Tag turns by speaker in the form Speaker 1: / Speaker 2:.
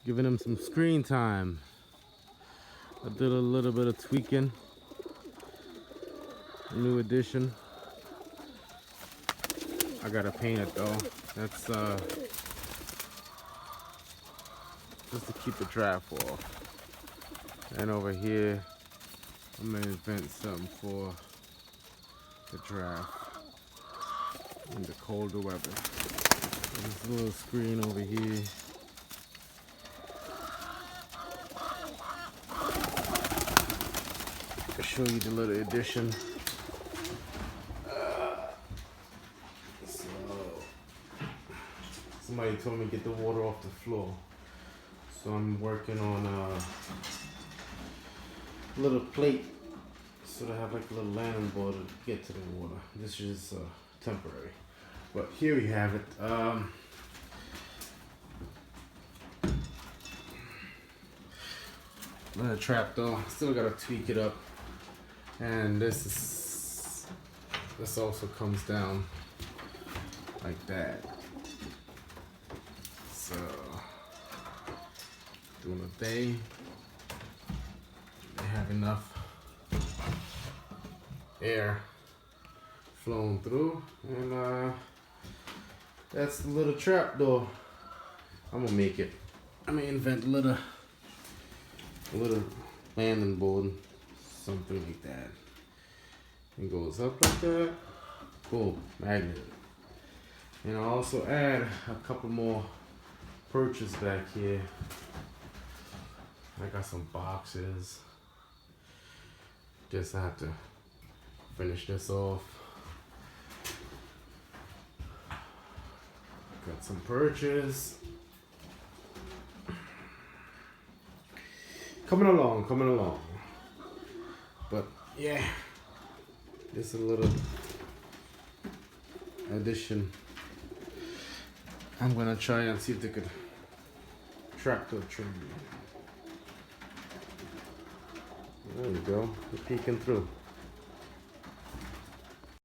Speaker 1: Giving him some screen time. I did a little bit of tweaking. New addition. I gotta paint it though. That's just to keep the draft off. And over here, I'm gonna invent something for the draft in the colder weather. There's a little screen over here. I'll show you the little addition. So, somebody told me to get the water off the floor. So I'm working on a little plate so to have like a little landing board to get to the water. This is temporary. But here we have it. Another trap though. Still gotta tweak it up. And this also comes down like that. So during the day they have enough air flowing through, and that's the little trap door. I'm gonna make it. I'm gonna invent a little landing board, something like that. It goes up like that. Boom, magnet. And I'll also add a couple more perches back here. I got some boxes. Just have to finish this off. Got some perches. Coming along. But yeah, just a little addition. I'm gonna try and see if they could track the tree. There we go, we're peeking through.